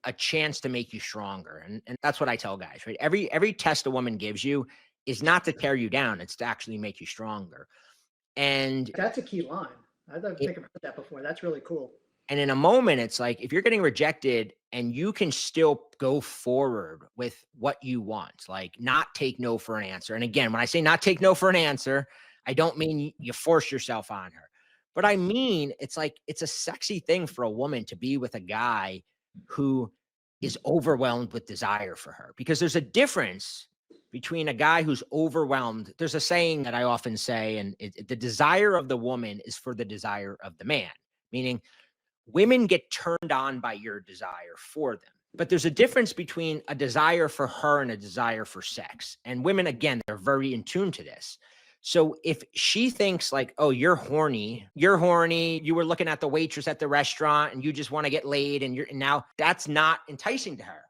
a chance to make you stronger. And that's what I tell guys, right? Every test a woman gives you is not to tear you down, it's to actually make you stronger. And That's a key line. I don't it, think I've heard that before. That's really cool. and in a moment, it's like if you're getting rejected and you can still go forward with what you want, like not take no for an answer. And again, when I say not take no for an answer, I don't mean you force yourself on her. But I mean, it's like it's a sexy thing for a woman to be with a guy who is overwhelmed with desire for her, because there's a difference between a guy who's overwhelmed. There's a saying that I often say, and the desire of the woman is for the desire of the man, meaning women get turned on by your desire for them. But there's a difference between a desire for her and a desire for sex. And women, again, they're very in tune to this. So if she thinks like, oh, you're horny, you were looking at the waitress at the restaurant and you just want to get laid and now that's not enticing to her.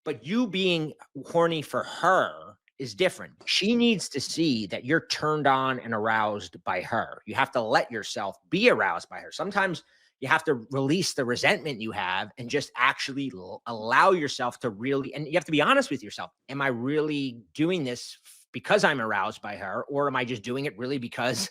But you being horny for her is different. She needs to see that you're turned on and aroused by her. You have to let yourself be aroused by her. Sometimes you have to release the resentment you have and just actually allow yourself to really, and you have to be honest with yourself. Am I really doing this because I'm aroused by her? Or am I just doing it really because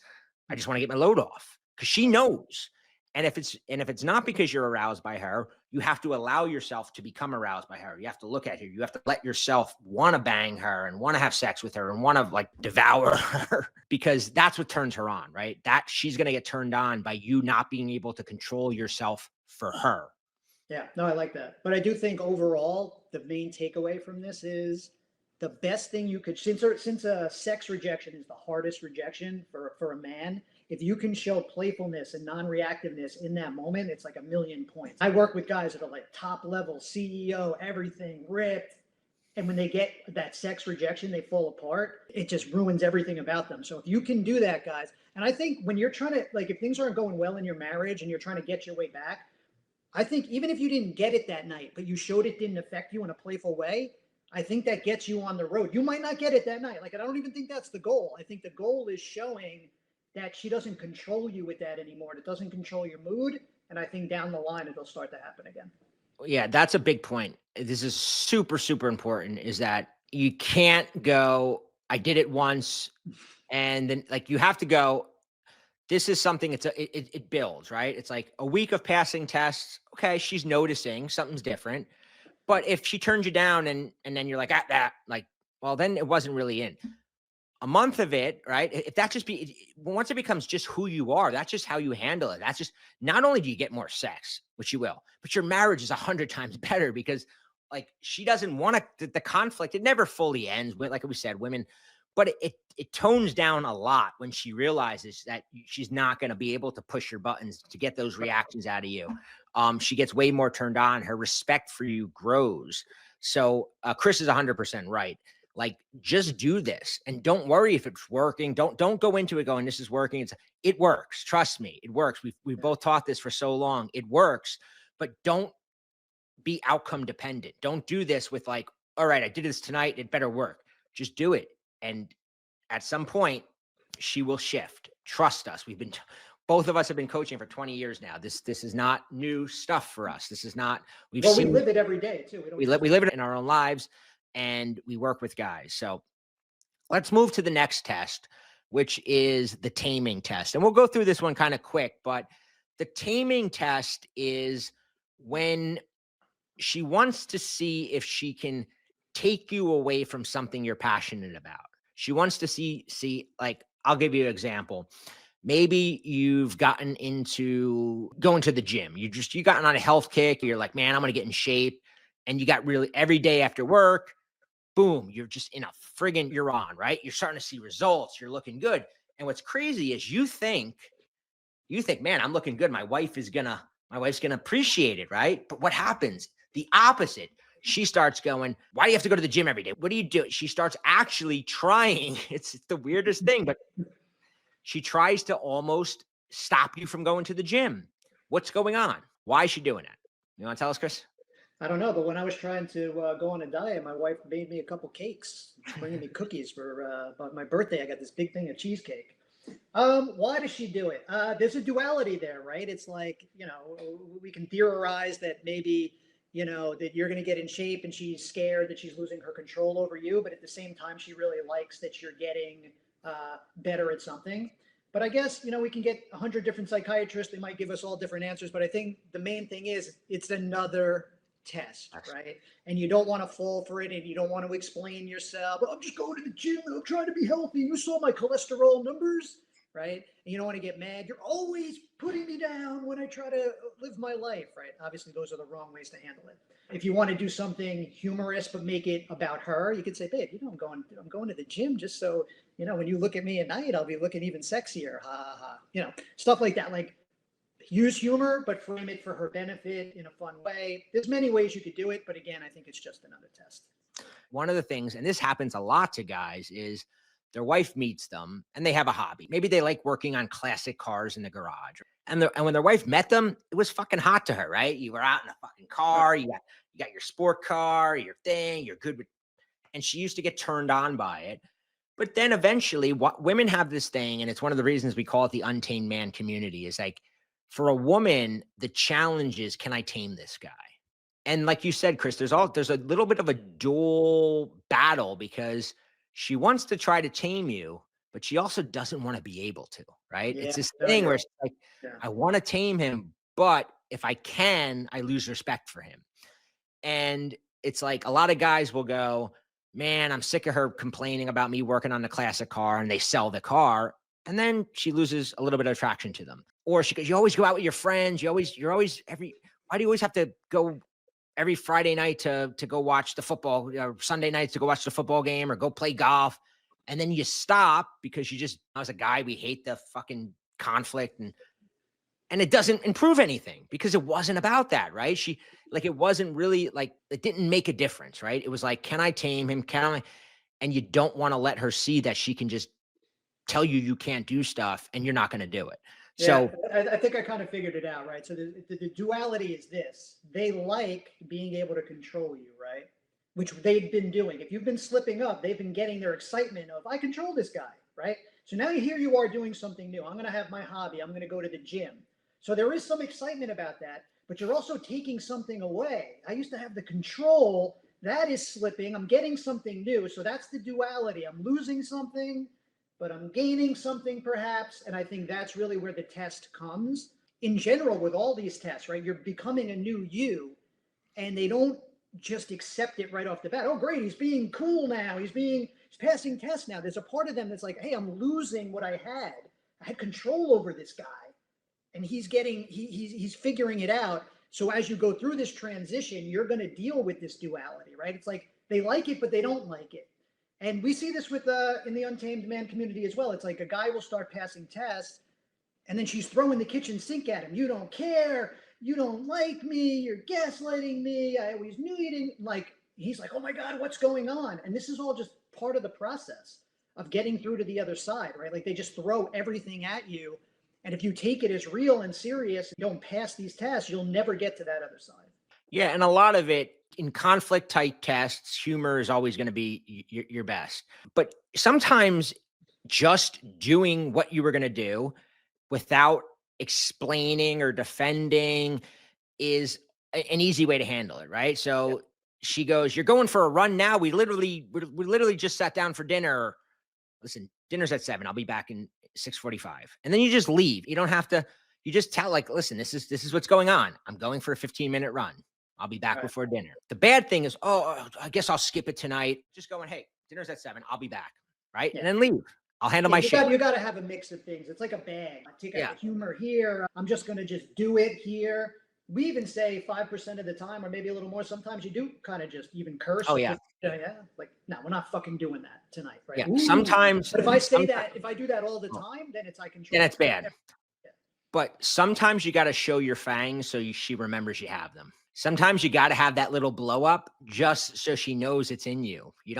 I just want to get my load off? Because she knows. And if it's not because you're aroused by her, you have to allow yourself to become aroused by her. You have to look at her. You have to let yourself want to bang her and want to have sex with her and want to like devour her, because that's what turns her on, right? That she's going to get turned on by you not being able to control yourself for her. Yeah, no, I like that. But I do think overall, the main takeaway from this is the best thing you could, since a sex rejection is the hardest rejection for a man, if you can show playfulness and non-reactiveness in that moment, it's like a million points. I work with guys that are like top level CEO, everything ripped, and when they get that sex rejection, they fall apart. It just ruins everything about them. So if you can do that, guys, and I think when you're trying to, like, if things aren't going well in your marriage and you're trying to get your way back, I think even if you didn't get it that night, but you showed it didn't affect you in a playful way, I think that gets you on the road. You might not get it that night. Like, I don't even think that's the goal. I think the goal is showing that she doesn't control you with that anymore. It doesn't control your mood. And I think down the line, it'll start to happen again. Yeah, that's a big point. This is super, super important is that you can't go, I did it once. And then like you have to go, this is something it builds, right? It's like a week of passing tests. Okay, she's noticing something's different. But if she turns you down and then you're like, at that, like, well, then it wasn't really in. A month of it, right? If that just once it becomes just who you are, that's just how you handle it. That's just not only do you get more sex, which you will, but your marriage is 100 times better because like she doesn't want to the conflict. It never fully ends with, like we said, women, but it tones down a lot when she realizes that she's not going to be able to push your buttons to get those reactions out of you. She gets way more turned on. Her respect for you grows. So Chris is 100% right. Like, just do this and don't worry if it's working. Don't go into it going, this is working. It works. Trust me, it works. We've both taught this for so long. It works, but don't be outcome dependent. Don't do this with like, all right, I did this tonight. It better work. Just do it. And at some point, she will shift. Trust us. Both of us have been coaching for 20 years now. This is not new stuff for us. This is not, we live it every day too. We live it in our own lives and we work with guys. So let's move to the next test, which is the taming test. And we'll go through this one kind of quick, but the taming test is when she wants to see if she can take you away from something you're passionate about. She wants to see like, I'll give you an example. Maybe you've gotten into going to the gym. You gotten on a health kick. You're like, man, I'm going to get in shape. And you got really every day after work, boom, you're just in a friggin' you're on, right? You're starting to see results. You're looking good. And what's crazy is you think, man, I'm looking good. My wife's gonna appreciate it, right? But what happens? The opposite. She starts going, why do you have to go to the gym every day? What do you do? She starts actually trying. It's the weirdest thing, but she tries to almost stop you from going to the gym. What's going on? Why is she doing that? You want to tell us, Chris? I don't know, but when I was trying to go on a diet, my wife made me a couple cakes, bringing me cookies for my birthday. I got this big thing of cheesecake. Why does she do it? There's a duality there, right? It's like, we can theorize that maybe, that you're going to get in shape and she's scared that she's losing her control over you. But at the same time, she really likes that you're getting better at something. But I guess, we can get 100 different psychiatrists. They might give us all different answers. But I think the main thing is it's another test, right? And you don't want to fall for it and you don't want to explain yourself. I'm just going to the gym. I'm trying to be healthy. You saw my cholesterol numbers, right? And you don't want to get mad. You're always putting me down when I try to live my life, right? Obviously, those are the wrong ways to handle it. If you want to do something humorous but make it about her, you could say, babe, I'm going to the gym just so, when you look at me at night, I'll be looking even sexier. Ha ha ha. Stuff like that. Like, use humor, but frame it for her benefit in a fun way. There's many ways you could do it, but again, I think it's just another test. One of the things, and this happens a lot to guys, is their wife meets them and they have a hobby. Maybe they like working on classic cars in the garage. And when their wife met them, it was fucking hot to her, right? You were out in a fucking car, you got your sport car, your thing, you're good with, and she used to get turned on by it. But then eventually, what women have this thing, and it's one of the reasons we call it the untamed man community, is like, for a woman, the challenge is, can I tame this guy? And like you said, Chris, there's a little bit of a dual battle because she wants to try to tame you, but she also doesn't want to be able to, right? It's this thing where it's like, I want to tame him, but if I can, I lose respect for him. And it's like a lot of guys will go, man, I'm sick of her complaining about me working on the classic car, and they sell the car. And then she loses a little bit of attraction to them. Or she goes, you always go out with your friends. Why do you always have to go every Friday night to go watch the football, or Sunday nights to go watch the football game or go play golf. And then you stop because you just, as a guy, we hate the fucking conflict, and it doesn't improve anything because it wasn't about that, right? Like, it wasn't really like, it didn't make a difference, right? It was like, can I tame him? Can I? And you don't want to let her see that she can just tell you you can't do stuff and you're not going to do it. Yeah, So I think I kind of figured it out, right? So the duality is this: they like being able to control you, right? Which they've been doing. If you've been slipping up, they've been getting their excitement of I control this guy, right? So now here you are doing something new. I'm going to have my hobby. I'm going to go to the gym. So there is some excitement about that, but you're also taking something away. I used to have the control. That is slipping. I'm getting something new. So that's the duality. I'm losing something, but I'm gaining something perhaps. And I think that's really where the test comes in general with all these tests, right? You're becoming a new you, and they don't just accept it right off the bat. Oh, great, he's being cool now. He's passing tests now. There's a part of them that's like, hey, I'm losing what I had. I had control over this guy, and he's figuring it out. So as you go through this transition, you're going to deal with this duality, right? It's like they like it, but they don't like it. And we see this with in the untamed man community as well. It's like a guy will start passing tests, and then she's throwing the kitchen sink at him. You don't care. You don't like me. You're gaslighting me. I always knew you didn't like. He's like, oh my God, what's going on? And this is all just part of the process of getting through to the other side, right? Like they just throw everything at you. And if you take it as real and serious, and don't pass these tests, you'll never get to that other side. yeah, and a lot of it in conflict type tests, humor is always going to be your best. But sometimes just doing what you were going to do without explaining or defending is an easy way to handle it, right? Yep. So she goes, "You're going for a run now. We literally just sat down for dinner. Listen, dinner's at 7. I'll be back in 6:45." And then you just leave. You don't have to. You just tell, like, "Listen, this is what's going on. I'm going for a 15-minute run. I'll be back Right. before dinner." The bad thing is, "Oh, I guess I'll skip it tonight." Just going, "Hey, dinner's at 7. I'll be back." Right? And Yeah. then leave. I'll handle Yeah, my shit. you got to have a mix of things. It's like a bag. I take out Yeah. the humor here. I'm just going to just do it here. We even say 5% of the time, or maybe a little more. Sometimes you do kind of just even curse. Oh, Like, yeah. yeah, like no, we're not fucking doing that tonight, right? Yeah. Ooh. Sometimes But if I say sometimes that, if I do that all the time, then it's I then control. it's bad. Yeah. But sometimes you gotta show your fangs so she remembers you have them. Sometimes you gotta have that little blow up just so she knows it's in you. You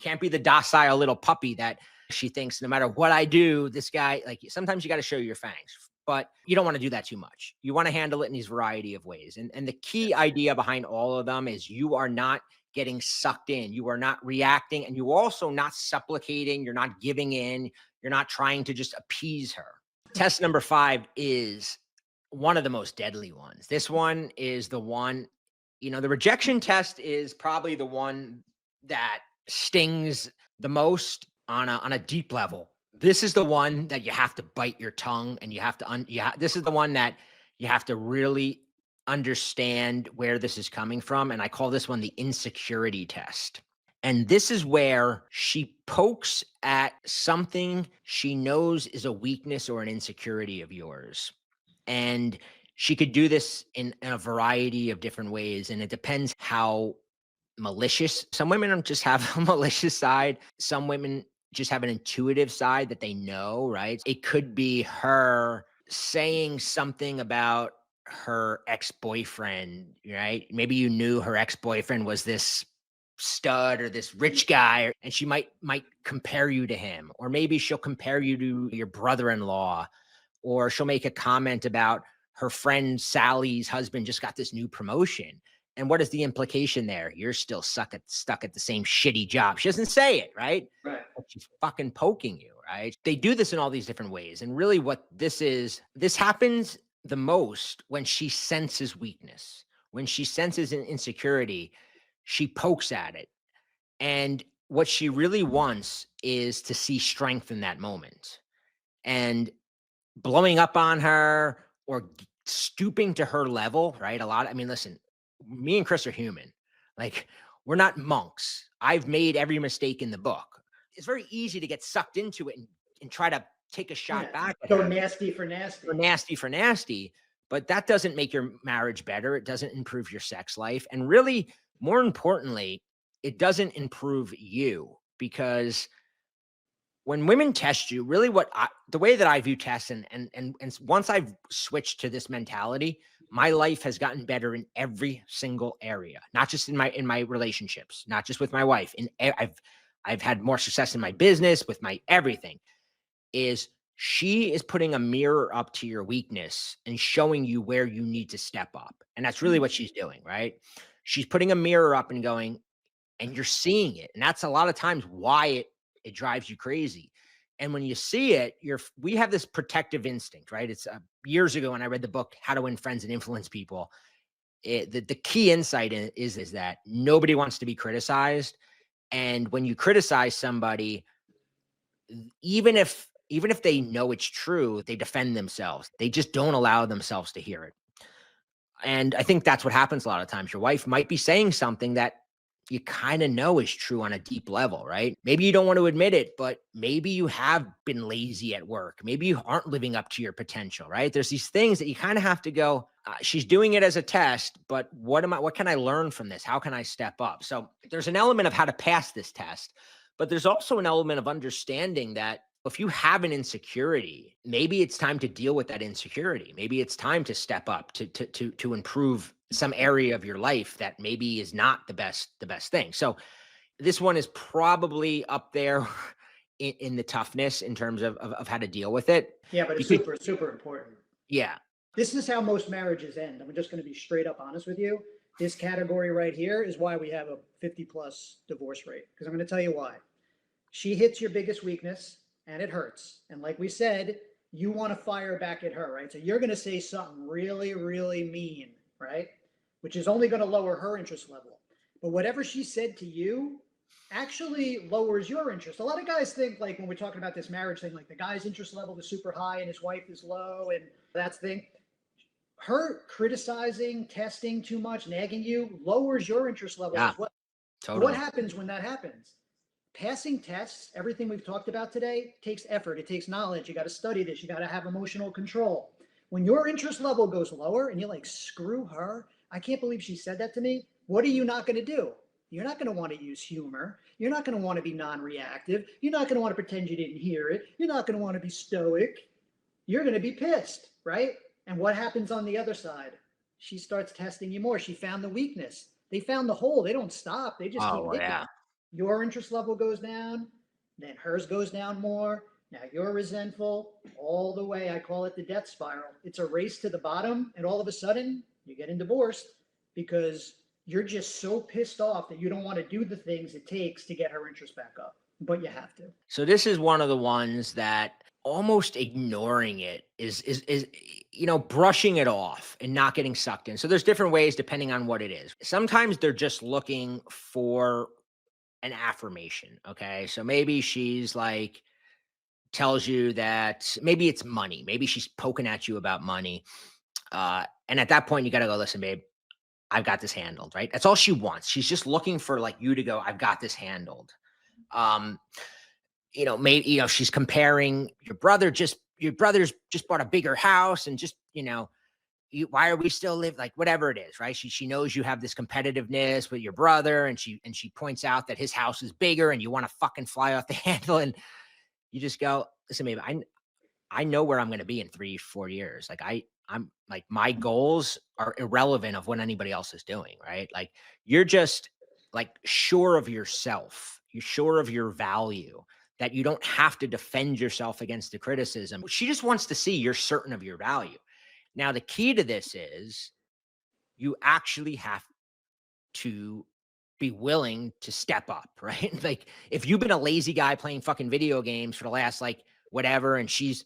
can't be the docile little puppy that she thinks no matter what I do, this guy, like, sometimes you gotta show your fangs, but you don't wanna do that too much. You wanna handle it in these variety of ways. And the key idea behind all of them is you are not getting sucked in. You are not reacting, and you also not supplicating. You're not giving in. You're not trying to just appease her. Test number 5 is one of the most deadly ones. This one is the one, the rejection test is probably the one that stings the most on a deep level. This is the one that you have to bite your tongue, and you have to this is the one that you have to really understand where this is coming from, and I call this one the insecurity test. And this is where she pokes at something she knows is a weakness or an insecurity of yours. And she could do this in a variety of different ways. And it depends how malicious. Some women just have a malicious side. Some women just have an intuitive side that they know, right? It could be her saying something about her ex-boyfriend, right? Maybe you knew her ex-boyfriend was this stud or this rich guy, and she might compare you to him, or maybe she'll compare you to your brother-in-law, or she'll make a comment about her friend Sally's husband just got this new promotion. And what is the implication there? You're still stuck at the same shitty job. She doesn't say it, right? Right. But she's fucking poking you, right? They do this in all these different ways. And really what this happens the most when she senses weakness. When she senses an insecurity, she pokes at it. And what she really wants is to see strength in that moment. And blowing up on her or stooping to her level, right? I mean, listen, me and Chris are human. Like, we're not monks. I've made every mistake in the book. It's very easy to get sucked into it and try to take a shot Yeah. back at Go her nasty for nasty. for nasty for nasty. but that doesn't make your marriage better. It doesn't improve your sex life. And really, more importantly, it doesn't improve you, because when women test you, really the way that I view tests, and once I've switched to this mentality, my life has gotten better in every single area, not just in my relationships, not just with my wife. I've had more success in my business, with my everything. Is she is putting a mirror up to your weakness and showing you where you need to step up. And that's really what she's doing, right? She's putting a mirror up and going, and you're seeing it. And that's a lot of times why it drives you crazy. And when you see it, we have this protective instinct, right? It's years ago when I read the book How to Win Friends and Influence People. The key insight is that nobody wants to be criticized. And when you criticize somebody, even if they know it's true, they defend themselves. They just don't allow themselves to hear it. And I think that's what happens a lot of times. Your wife might be saying something that you kind of know is true on a deep level, right? Maybe you don't want to admit it, but maybe you have been lazy at work. Maybe you aren't living up to your potential, right? There's these things that you kind of have to go, she's doing it as a test, but what can I learn from this? How can I step up? So there's an element of how to pass this test, but there's also an element of understanding that if you have an insecurity, maybe it's time to deal with that insecurity. Maybe it's time to step up to improve some area of your life that maybe is not the best thing. So this one is probably up there in the toughness in terms of how to deal with it. Yeah, but it's Because, super, super important. yeah. This is how most marriages end. I'm just going to be straight up honest with you. This category right here is why we have a 50+ divorce rate. Because I'm going to tell you why. She hits your biggest weakness and it hurts. And like we said, you want to fire back at her, right? So you're going to say something really, really mean, right? Which is only going to lower her interest level. But whatever she said to you actually lowers your interest. A lot of guys think, like, when we're talking about this marriage thing, like the guy's interest level is super high and his wife is low, and that's the thing. Her criticizing, testing too much, nagging you lowers your interest level Yeah, as well. So what totally. happens when that happens? Passing tests, everything we've talked about today, takes effort. It takes knowledge. You got to study this. You got to have emotional control. When your interest level goes lower and you're like, screw her, I can't believe she said that to me. What are you not going to do? You're not going to want to use humor. You're not going to want to be non-reactive. You're not going to want to pretend you didn't hear it. You're not going to want to be stoic. You're going to be pissed, right? And what happens on the other side? She starts testing you more. She found the weakness. They found the hole. They don't stop. They just keep Oh, digging. yeah. Your interest level goes down, then hers goes down more. Now you're resentful all the way. I call it the death spiral. It's a race to the bottom, and all of a sudden you're getting divorced because you're just so pissed off that you don't want to do the things it takes to get her interest back up, but you have to. So this is one of the ones that almost ignoring it is brushing it off and not getting sucked in. So there's different ways depending on what it is. Sometimes they're just looking for an affirmation. Okay. So maybe she's like, tells you that maybe it's money. Maybe she's poking at you about money. And at that point, you got to go, listen, babe, I've got this handled, right? That's all she wants. She's just looking for like you to go, I've got this handled. Um, maybe, she's comparing your brother's just bought a bigger house and just, why are we still like whatever it is, right? She knows you have this competitiveness with your brother, and she points out that his house is bigger and you want to fucking fly off the handle. And you just go, listen, babe, I know where I'm going to be in 3-4 years. Like I'm like, my goals are irrelevant of what anybody else is doing. Right. Like you're just like sure of yourself. You're sure of your value, that you don't have to defend yourself against the criticism. She just wants to see you're certain of your value. Now, the key to this is you actually have to be willing to step up, right? Like if you've been a lazy guy playing fucking video games for the last like whatever, and she's,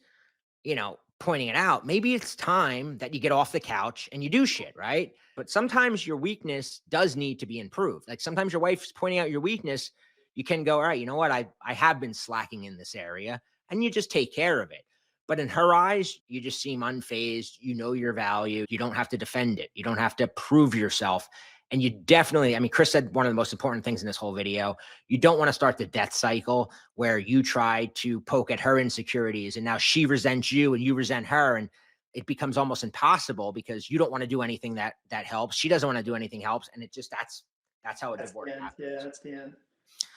pointing it out, maybe it's time that you get off the couch and you do shit, right? But sometimes your weakness does need to be improved. Like sometimes your wife's pointing out your weakness, you can go, all right, you know what? I have been slacking in this area, and you just take care of it. But in her eyes, you just seem unfazed. You know your value. You don't have to defend it. You don't have to prove yourself. And you definitely, Chris said one of the most important things in this whole video. You don't want to start the death cycle where you try to poke at her insecurities and now she resents you and you resent her. And it becomes almost impossible because you don't want to do anything that helps. She doesn't want to do anything helps. And it just, that's how a That's divorce the end. Yeah, happens. that's the end.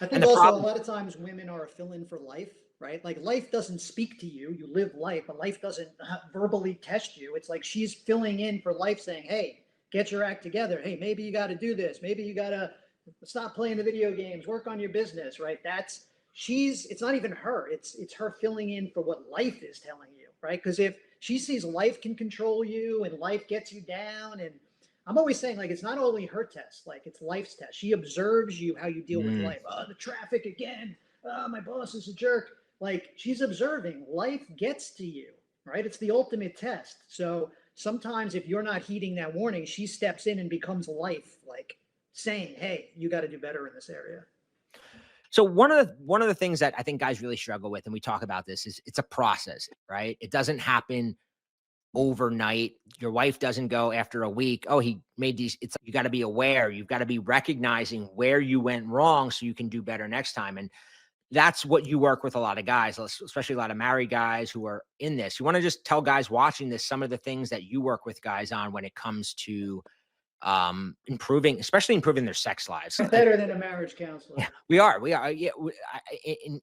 I And think the also a problem, lot of times women are a fill-in for life, right? Like life doesn't speak to you. You live life, but life doesn't verbally test you. It's like she's filling in for life saying, hey, get your act together. Hey, maybe you got to do this. Maybe you got to stop playing the video games, work on your business, right? It's not even her. It's her filling in for what life is telling you, right? Because if she sees life can control you and life gets you down, and I'm always saying, like, it's not only her test, like it's life's test. She observes you how you deal with mm, life. Oh, the traffic again. Oh, my boss is a jerk. Like she's observing life gets to you, right? It's the ultimate test. So sometimes if you're not heeding that warning, she steps in and becomes life, like saying, hey, you got to do better in this area. so one of the things that I think guys really struggle with, and we talk about this, is it's a process, right? It doesn't happen overnight. Your wife doesn't go after a week, oh, he made these. It's, you got to be aware. You've got to be recognizing where you went wrong so you can do better next time. And that's what you work with a lot of guys, especially a lot of married guys who are in this. You want to just tell guys watching this some of the things that you work with guys on when it comes to improving, especially improving their sex lives. Like, Better than a marriage counselor. yeah, we are. Yeah,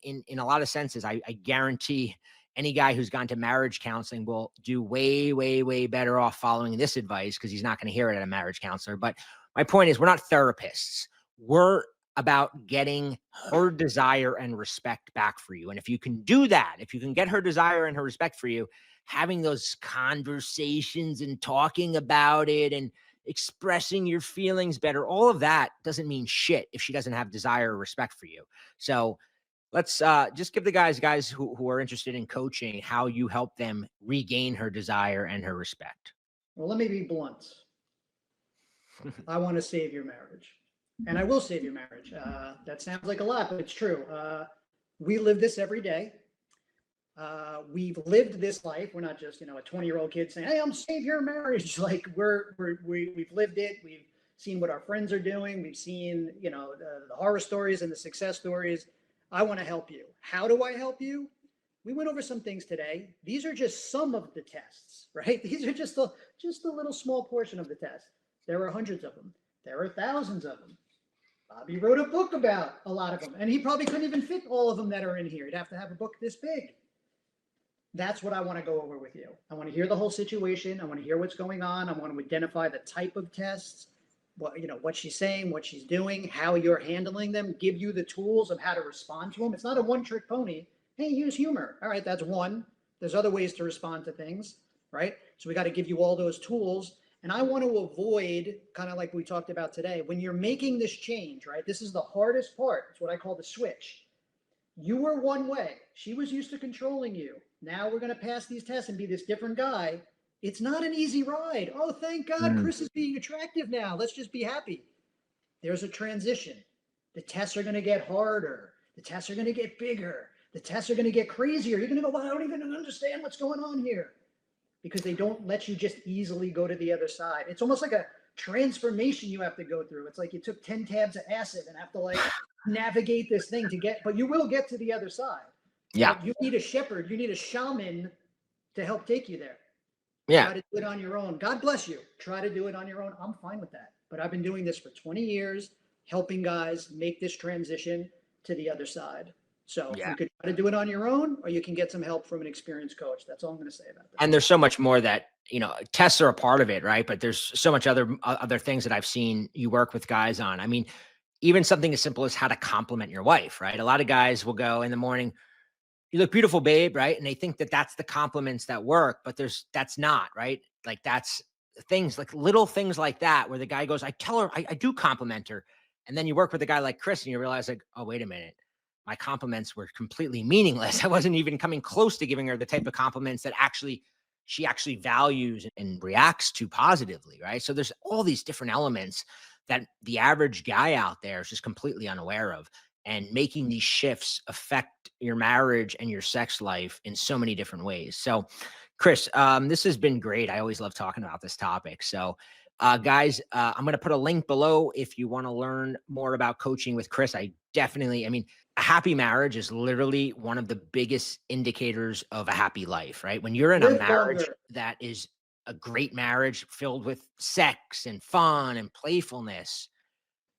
in a lot of senses, I guarantee any guy who's gone to marriage counseling will do way, way, way better off following this advice because he's not going to hear it at a marriage counselor. But my point is, we're not therapists. We're about getting her desire and respect back for you. And if you can do that, if you can get her desire and her respect for you, having those conversations and talking about it and expressing your feelings better, all of that doesn't mean shit if she doesn't have desire or respect for you. So let's just give the guys who are interested in coaching how you help them regain her desire and her respect. Well, let me be blunt. I want to save your marriage, and I will save your marriage. That sounds like a lot, but it's true. We live this every day. We've lived this life. We're not just, a 20-year-old kid saying, hey, I'm save your marriage. Like we've lived it. We've seen what our friends are doing. We've seen, the horror stories and the success stories. I want to help you. How do I help you? We went over some things today. These are just some of the tests, right? These are just a little small portion of the test. There are hundreds of them. There are thousands of them. Bobby wrote a book about a lot of them, and he probably couldn't even fit all of them that are in here. He'd have to have a book this big. That's what I want to go over with you. I want to hear the whole situation. I want to hear what's going on. I want to identify the type of tests, what she's saying, what she's doing, how you're handling them, give you the tools of how to respond to them. It's not a one-trick pony. Hey, use humor. All right, that's one. There's other ways to respond to things, right? So we got to give you all those tools. And I want to avoid, kind of like we talked about today, when you're making this change, right? This is the hardest part. It's what I call the switch. You were one way. She was used to controlling you. Now we're going to pass these tests and be this different guy. It's not an easy ride. Oh, thank God, Mm. Chris is being attractive now. Let's just be happy. There's a transition. The tests are going to get harder. The tests are going to get bigger. The tests are going to get crazier. You're going to go, well, I don't even understand what's going on here, because they don't let you just easily go to the other side. It's almost like a transformation you have to go through. It's like you took 10 tabs of acid and have to navigate this thing to get, but you will get to the other side. Yeah. But you need a shepherd, you need a shaman to help take you there. Yeah. Try to do it on your own. God bless you. Try to do it on your own. I'm fine with that. But I've been doing this for 20 years, helping guys make this transition to the other side. So Yeah. you could try to do it on your own, or you can get some help from an experienced coach. That's all I'm going to say about that. And there's so much more that, tests are a part of it, right? But there's so much other things that I've seen you work with guys on. I mean, even something as simple as how to compliment your wife, right? A lot of guys will go in the morning, you look beautiful, babe, right? And they think that that's the compliments that work, but that's not, right? Like that's things, like little things like that, where the guy goes, I tell her, I do compliment her. And then you work with a guy like Chris and you realize, like, oh, wait a minute. My compliments were completely meaningless. I wasn't even coming close to giving her the type of compliments that she actually values and reacts to positively, right? So there's all these different elements that the average guy out there is just completely unaware of. And making these shifts affect your marriage and your sex life in so many different ways. So, Chris, this has been great. I always love talking about this topic. So, guys, I'm going to put a link below if you want to learn more about coaching with Chris. I mean, a happy marriage is literally one of the biggest indicators of a happy life, right? When you're in a Live marriage longer. that is a great marriage filled with sex and fun and playfulness,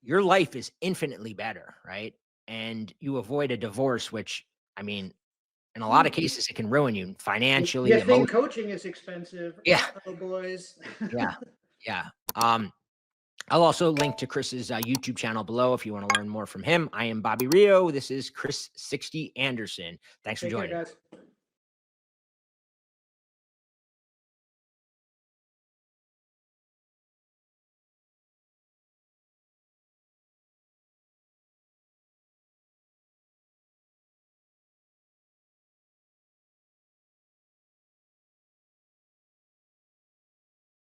your life is infinitely better, right? And you avoid a divorce, which, I mean, in a lot of Hmm. cases, it can ruin you financially, You think emotionally. coaching is expensive? Yeah, Uh-oh, boys. yeah, yeah. I'll also link to Chris's YouTube channel below if you want to learn more from him. I am Bobby Rio. This is Chris 60 Anderson. Thanks for Take care, joining. guys.